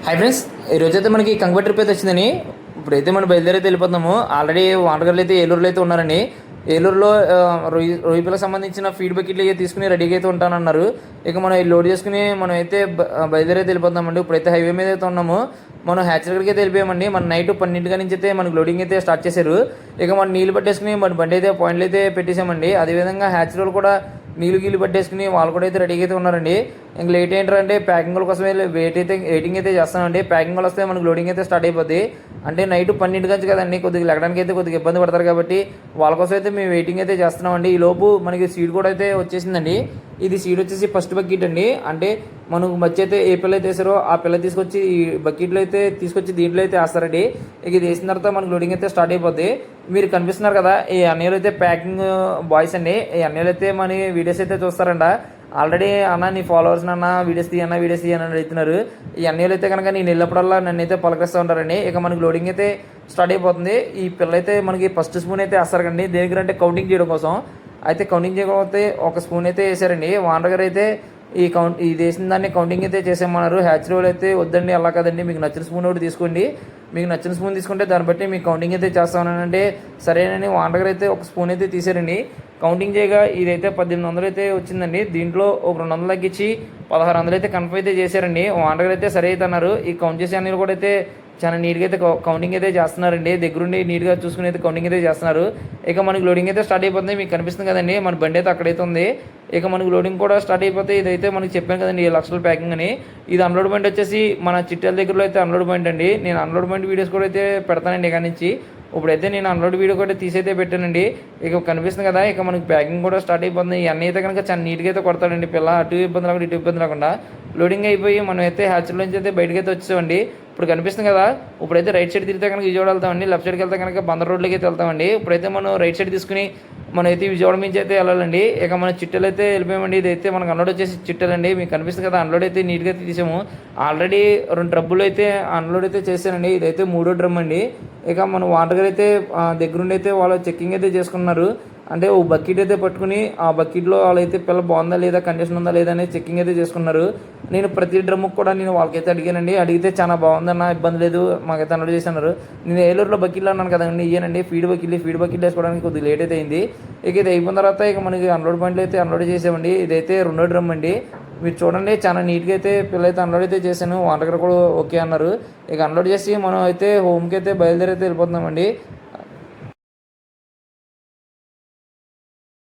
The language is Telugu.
హాయ్ ఫ్రెండ్స్, ఈరోజైతే మనకి కంగవ ట్రిప్ అయితే వచ్చిందని ఇప్పుడైతే మనం బయలుదేరైతే వెళ్ళిపోతున్నాము. ఆల్రెడీ వాంటగర్లు అయితే ఏలూరులో అయితే ఉన్నారండి. ఏలూరులో రొయ్యలకు సంబంధించిన ఫీడ్ బకెట్లు అయితే తీసుకుని రెడీగా అయితే ఉంటానన్నారు. ఇక మనం లోడ్ చేసుకుని మనం అయితే బయలుదేరైతే వెళ్ళిపోతున్నామండి. ఇప్పుడైతే హైవే మీద అయితే ఉన్నాము. మనం హ్యాచరీకి అయితే వెళ్ళిపోయామండి. మన నైట్ 12 నుంచి అయితే మనకు లోడింగ్ అయితే స్టార్ట్ చేశారు. ఇక మనం నీళ్ళు పట్టేసుకుని మన బండి అయితే పాయింట్లు అయితే పెట్టేసామండి. అదేవిధంగా హ్యాచరీలు కూడా నీళ్ళు పట్టేసుకుని వాళ్ళు కూడా అయితే రెడీగా అయితే ఉన్నారండి. ఇంక లేట్ ఏంటంటే ప్యాకింగ్ కోసం వెయిటింగ్ అయితే చేస్తామండి. ప్యాకింగ్ వస్తే మనకు లోడింగ్ అయితే స్టార్ట్ అయిపోద్ది. అంటే నైట్ 12 గంటలు కదండి, కొద్దిగా లెగడానికి అయితే కొద్దిగా ఇబ్బంది పడతారు కాబట్టి వాళ్ళ కోసం అయితే మేము వెయిటింగ్ అయితే చేస్తున్నామండి. ఈ లోపు మనకి సీడ్ కూడా అయితే వచ్చేసిందండి. ఇది సీడ్ వచ్చేసి ఫస్ట్ బకెట్ అండి. అంటే మనకు మధ్య అయితే ఏ పిల్ల అయితే వేసారో ఆ పిల్ల తీసుకొచ్చి ఈ బకెట్లో అయితే తీసుకొచ్చి దీంట్లో అయితే వేస్తారండి. ఇక ఇది వేసిన తర్వాత మనకు లోడింగ్ అయితే స్టార్ట్ అయిపోద్ది. మీరు కనిపిస్తున్నారు కదా, ఈ అన్నయ్యలు అయితే ప్యాకింగ్ బాయ్స్ అండి. ఈ అన్నయ్యలు అయితే మన వీడియోస్ అయితే చూస్తారంట. ఆల్రెడీ అన్న నీ ఫాలోవర్స్ అన్న వీడియోస్ తీయన్నా అని అడుగుతున్నారు. ఈ అన్నయ్యలు అయితే కనుక నేను వెళ్ళినప్పుడల్లా నన్ను అయితే పలకరిస్తూ ఉంటారండి. ఇక మనకి లోడింగ్ అయితే స్టార్ట్ అయిపోతుంది. ఈ పిల్ల అయితే మనకి ఫస్ట్ స్పూన్ అయితే వేస్తారు కండి. దేనికంటే కౌంటింగ్ చేయడం కోసం. అయితే కౌంటింగ్ చేయకపోతే ఒక స్పూన్ అయితే వేసారండి. వాండర్ గారు అయితే ఇది వేసిన దాన్ని కౌంటింగ్ అయితే చేసేమన్నారు. హ్యాచరీ వాళ్ళు అయితే వద్దండి, అలా కదండి, మీకు నచ్చిన స్పూన్ ఒకటి తీసుకోండి, మీకు నచ్చిన స్పూన్ తీసుకుంటే దాన్ని బట్టి మీకు కౌంటింగ్ అయితే చేస్తామనంటే సరేనని వాండర్ గారు అయితే ఒక స్పూన్ అయితే తీసారండి. కౌంటింగ్ చేయగా ఇదైతే 1800 అయితే వచ్చిందండి. దీంట్లో ఒక 200 తగ్గించి 1600 అయితే కన్ఫర్మ్ అయితే చేశారండి. వాండర్ గారు అయితే సరే అయితే అన్నారు. ఈ కౌంట్ చేసే అన్ని కూడా అయితే చాలా నీట్గా అయితే కౌంటింగ్ అయితే చేస్తున్నారండి. దగ్గరుండి నీట్గా చూసుకుని అయితే కౌంటింగ్ అయితే చేస్తున్నారు. ఇక మనకి లోడింగ్ అయితే స్టార్ట్ అయిపోతుంది. మీకు కనిపిస్తుంది కదండి, మన బండి అయితే అక్కడైతే ఉంది. ఇక మనకి లోడింగ్ కూడా స్టార్ట్ అయిపోతే ఇదైతే మనకి చెప్పాను కదండి 7 లక్షల ప్యాకింగ్ అని. ఇది అన్లోడ్ పాయింట్ వచ్చేసి మన చిట్యాల దగ్గరలో అయితే అన్లోడ్ పాయింట్ అండి. నేను అన్లోడ్ పాయింట్ వీడియోస్ కూడా అయితే పెడతానండి ఇక నుంచి. ఇప్పుడైతే నేను అన్లోడ్ వీడియో కూడా తీసైతే పెట్టానండి. ఇక కనిపిస్తుంది కదా, ఇక మనకి ప్యాకింగ్ కూడా స్టార్ట్ అయిపోతుంది. ఇవన్నీ అయితే కనుక చాలా నీట్గా అయితే కొడతాడండి పిల్ల. అటు ఇబ్బంది లేకుండా ఇటు ఇబ్బంది లేకుండా లోడింగ్ అయిపోయి మనం అయితే హ్యాచర్ నుంచి అయితే బయటకు అయితే వచ్చేసామండి. ఇప్పుడు కనిపిస్తుంది కదా, ఇప్పుడైతే రైట్ సైడ్ తిరిగితే కనుక విజయవాడ వెళ్తామండి. లెఫ్ట్ సైడ్కి వెళ్తే కనుక బందర్ రోడ్లోకి అయితే వెళ్తామండి. ఇప్పుడైతే మనం రైట్ సైడ్ తీసుకుని మనం అయితే విజయవాడ నుంచి అయితే వెళ్ళాలండి. ఇక మన చిట్టెలు అయితే వెళ్ళిపోయామండి. ఇదైతే మనకు అన్లోడ్ వచ్చేసి చిట్టెలండి. మీకు కనిపిస్తుంది కదా, అన్లోడ్ అయితే నీట్గా అయితే తీసాము. ఆల్రెడీ 2 డ్రమ్ములు అయితే అన్లోడ్ అయితే చేశానండి. ఇదైతే 3వ డ్రమ్ అండి. ఇక మన వాటర్ గారు అయితే దగ్గరుండి అయితే వాళ్ళు చెక్కింగ్ అయితే చేసుకున్నారు. అంటే ఓ బకెట్ అయితే పట్టుకుని ఆ బకెట్లో వాళ్ళైతే పిల్ల బాగుందా లేదా, కండిషన్ ఉందా లేదా అనేది చెక్కింగ్ అయితే చేసుకున్నారు. నేను ప్రతి డ్రమ్ముకు కూడా నేను వాళ్ళకైతే అడిగానండి. అడిగితే చాలా బాగుందన్న, ఇబ్బంది లేదు, మాకైతే అన్లోడ్ చేస్తున్నారు. నేను ఏలూరులో బకెట్లు అన్నాను కదండి, ఇయ్యానండి ఫీడ్ బకెట్ వేసుకోవడానికి కొద్దిగా లేట్ అయితే అయింది. ఇక ఇది అయిపోయిన తర్వాత ఇక మనకి అన్లోడ్ పాయింట్లు అయితే అన్లోడ్ చేసామండి. ఇదైతే 2వ డ్రమ్ అండి. మీరు చూడండి, చాలా నీట్గా అయితే పిల్లలైతే అన్లోడ్ అయితే చేశాను. వాటర్ కూడా ఓకే అన్నారు. ఇక అన్లోడ్ చేసి మనం అయితే హోమ్కి అయితే బయలుదేరి అయితే వెళ్ళిపోతున్నామండి.